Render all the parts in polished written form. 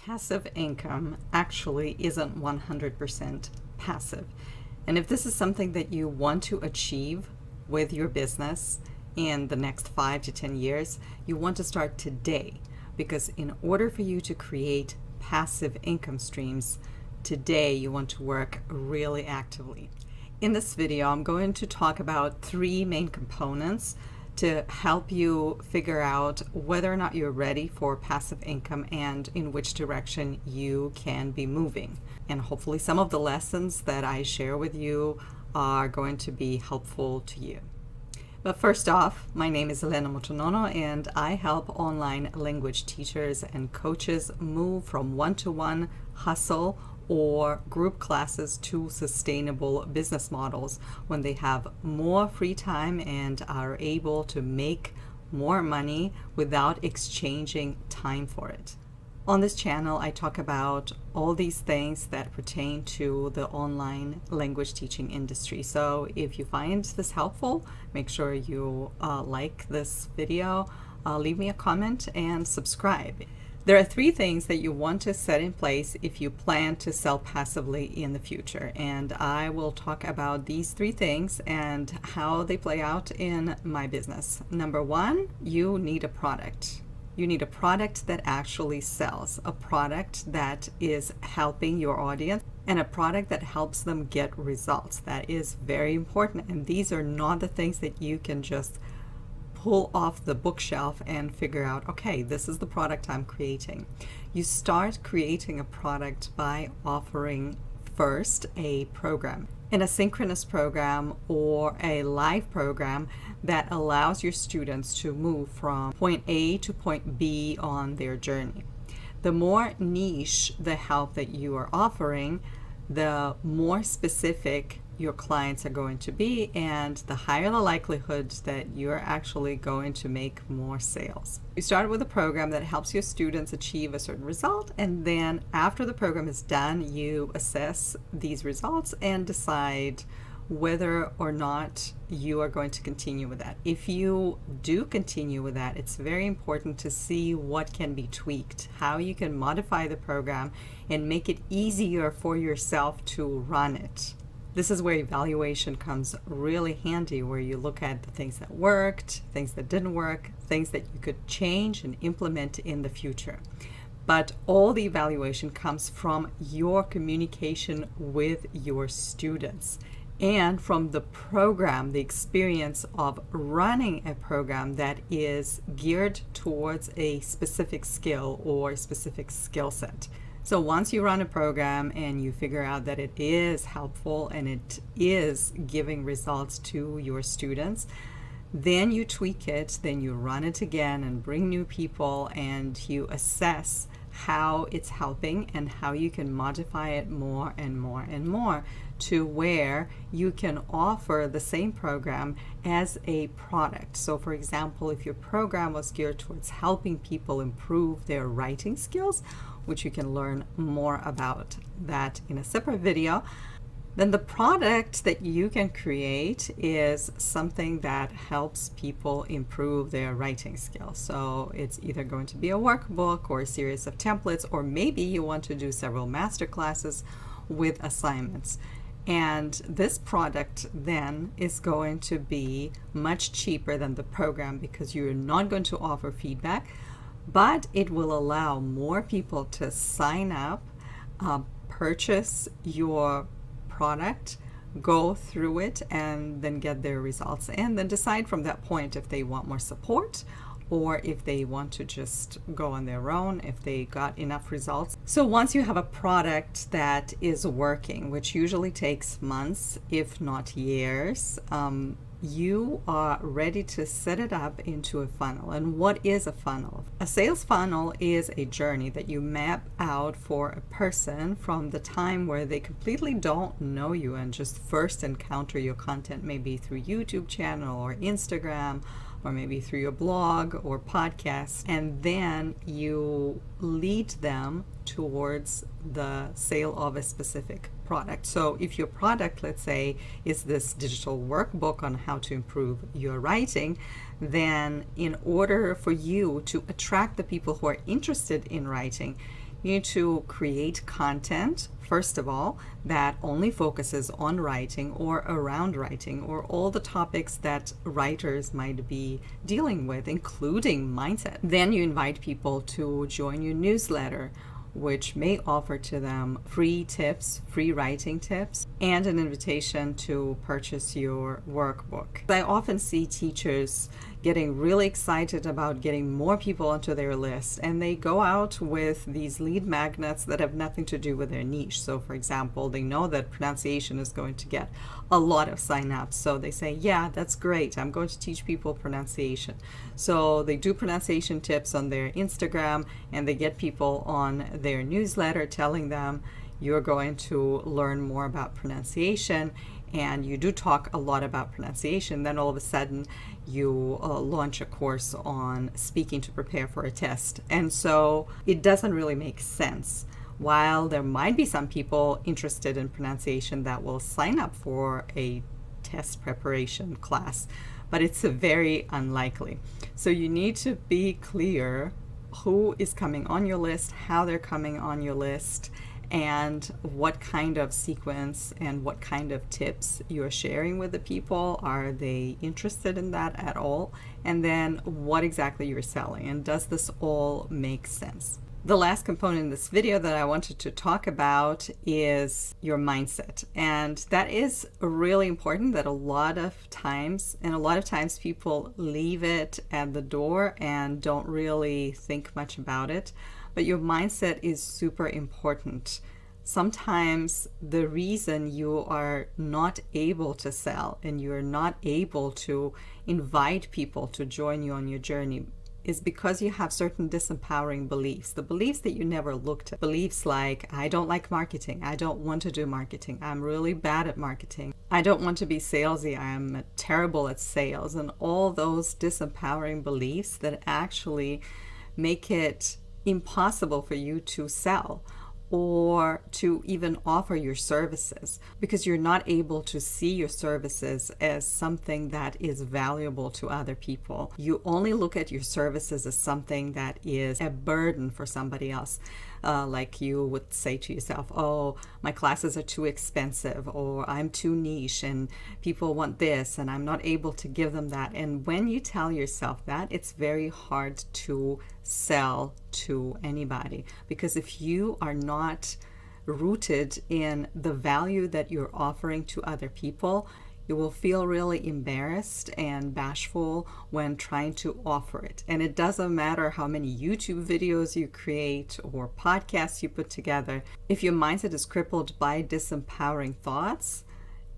Passive income actually isn't 100% passive. And if this is something that you want to achieve with your business in the next 5 to 10 years, you want to start today. Because in order for you to create passive income streams, today you want to work really actively. In this video, I'm going to talk about 3 main components to help you figure out whether or not you're ready for passive income and in which direction you can be moving. And hopefully some of the lessons that I share with you are going to be helpful to you. But first off, my name is Elena Motonono and I help online language teachers and coaches move from one-to-one hustle or group classes to sustainable business models when they have more free time and are able to make more money without exchanging time for it. On this channel, I talk about all these things that pertain to the online language teaching industry. So if you find this helpful, make sure you like this video, leave me a comment, and subscribe. There are 3 things that you want to set in place if you plan to sell passively in the future. And I will talk about these 3 things and how they play out in my business. Number 1, you need a product. You need a product that actually sells, a product that is helping your audience, and a product that helps them get results. That is very important. And these are not the things that you can just pull off the bookshelf and figure out, okay, this is the product I'm creating. You start creating a product by offering first a program, an asynchronous program or a live program that allows your students to move from point A to point B on their journey. The more niche the help that you are offering, the more specific your clients are going to be, and the higher the likelihood that you're actually going to make more sales. You start with a program that helps your students achieve a certain result, and then after the program is done, you assess these results and decide whether or not you are going to continue with that. If you do continue with that, it's very important to see what can be tweaked, how you can modify the program and make it easier for yourself to run it. This is where evaluation comes really handy, where you look at the things that worked, things that didn't work, things that you could change and implement in the future. But all the evaluation comes from your communication with your students and from the program, the experience of running a program that is geared towards a specific skill or specific skill set. So once you run a program and you figure out that it is helpful and it is giving results to your students, then you tweak it, then you run it again and bring new people, and you assess how it's helping and how you can modify it more and more and more to where you can offer the same program as a product. So for example, if your program was geared towards helping people improve their writing skills, which you can learn more about that in a separate video, then the product that you can create is something that helps people improve their writing skills. So it's either going to be a workbook or a series of templates, or maybe you want to do several master classes with assignments. And this product then is going to be much cheaper than the program because you're not going to offer feedback, but it will allow more people to sign up, purchase your product, go through it, and then get their results, and then decide from that point if they want more support or if they want to just go on their own, if they got enough results. So once you have a product that is working, which usually takes months, if not years, you are ready to set it up into a funnel. And what is a funnel? A sales funnel is a journey that you map out for a person from the time where they completely don't know you and just first encounter your content, maybe through YouTube channel or Instagram, or maybe through your blog or podcast, and then you lead them towards the sale of a specific product. So if your product, let's say, is this digital workbook on how to improve your writing, then in order for you to attract the people who are interested in writing, You need to create content, first of all, that only focuses on writing or around writing or all the topics that writers might be dealing with, including mindset. Then you invite people to join your newsletter, which may offer to them free tips, free writing tips, and an invitation to purchase your workbook. I often see teachers getting really excited about getting more people onto their list, and they go out with these lead magnets that have nothing to do with their niche. So for example, they know that pronunciation is going to get a lot of sign-ups, so they say, yeah, that's great, I'm going to teach people pronunciation. So they do pronunciation tips on their Instagram, and they get people on their newsletter telling them you're going to learn more about pronunciation, and you do talk a lot about pronunciation. Then all of a sudden you launch a course on speaking to prepare for a test. And so it doesn't really make sense. While there might be some people interested in pronunciation that will sign up for a test preparation class, but it's very unlikely. So you need to be clear who is coming on your list, how they're coming on your list, and what kind of sequence and what kind of tips you're sharing with the people. Are they interested in that at all? And then what exactly you're selling, and does this all make sense? The last component in this video that I wanted to talk about is your mindset. And that is really important, that a lot of times people leave it at the door and don't really think much about it. But your mindset is super important. Sometimes the reason you are not able to sell and you're not able to invite people to join you on your journey is because you have certain disempowering beliefs, the beliefs that you never looked at. Beliefs like, I don't like marketing, I don't want to do marketing, I'm really bad at marketing, I don't want to be salesy, I'm terrible at sales, and all those disempowering beliefs that actually make it impossible for you to sell or to even offer your services, because you're not able to see your services as something that is valuable to other people. You only look at your services as something that is a burden for somebody else. Like you would say to yourself, oh, my classes are too expensive, or I'm too niche and people want this and I'm not able to give them that. And when you tell yourself that, it's very hard to sell to anybody, because if you are not rooted in the value that you're offering to other people, you will feel really embarrassed and bashful when trying to offer it. And it doesn't matter how many YouTube videos you create or podcasts you put together. If your mindset is crippled by disempowering thoughts,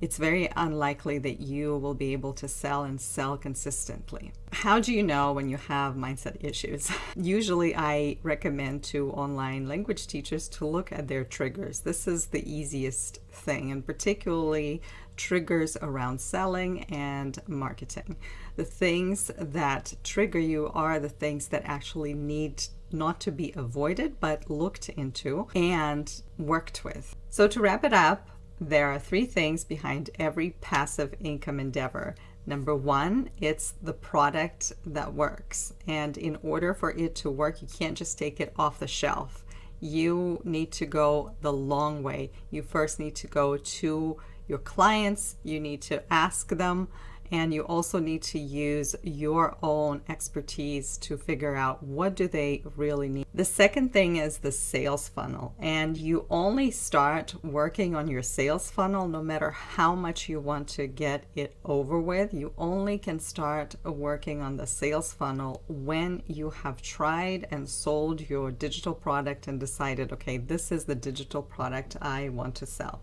it's very unlikely that you will be able to sell and sell consistently. How do you know when you have mindset issues? Usually I recommend to online language teachers to look at their triggers. This is the easiest thing, and particularly triggers around selling and marketing. The things that trigger you are the things that actually need not to be avoided, but looked into and worked with. So to wrap it up, there are 3 things behind every passive income endeavor. Number 1, it's the product that works. And in order for it to work, you can't just take it off the shelf. You need to go the long way. You first need to go to your clients, you need to ask them, and you also need to use your own expertise to figure out what do they really need. The second thing is the sales funnel, and you only start working on your sales funnel no matter how much you want to get it over with. You only can start working on the sales funnel when you have tried and sold your digital product and decided, okay, this is the digital product I want to sell.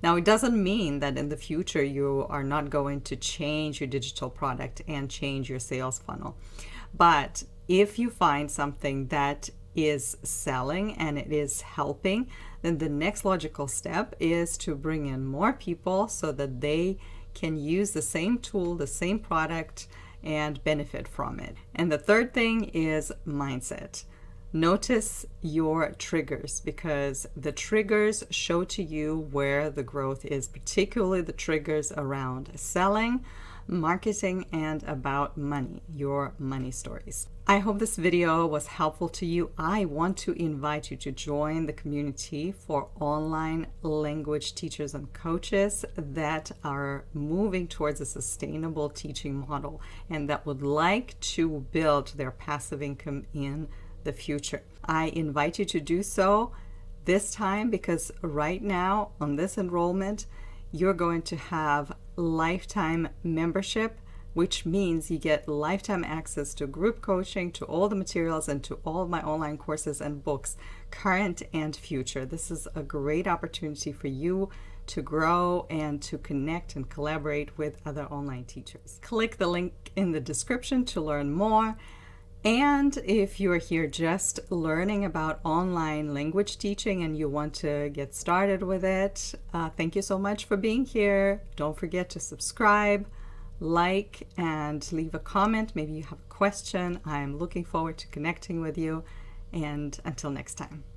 Now, it doesn't mean that in the future you are not going to change your digital product and change your sales funnel. But if you find something that is selling and it is helping, then the next logical step is to bring in more people so that they can use the same tool, the same product, and benefit from it. And the third thing is mindset. Notice your triggers, because the triggers show to you where the growth is, particularly the triggers around selling, marketing and about money, your money stories. I hope this video was helpful to you. I want to invite you to join the community for online language teachers and coaches that are moving towards a sustainable teaching model and that would like to build their passive income in the future. I invite you to do so this time because right now on this enrollment, you're going to have lifetime membership, which means you get lifetime access to group coaching, to all the materials, and to all of my online courses and books, current and future. This is a great opportunity for you to grow and to connect and collaborate with other online teachers. Click the link in the description to learn more. And if you're here just learning about online language teaching and you want to get started with it, thank you so much for being here. Don't forget to subscribe, like, and leave a comment. Maybe you have a question. I'm looking forward to connecting with you. And until next time.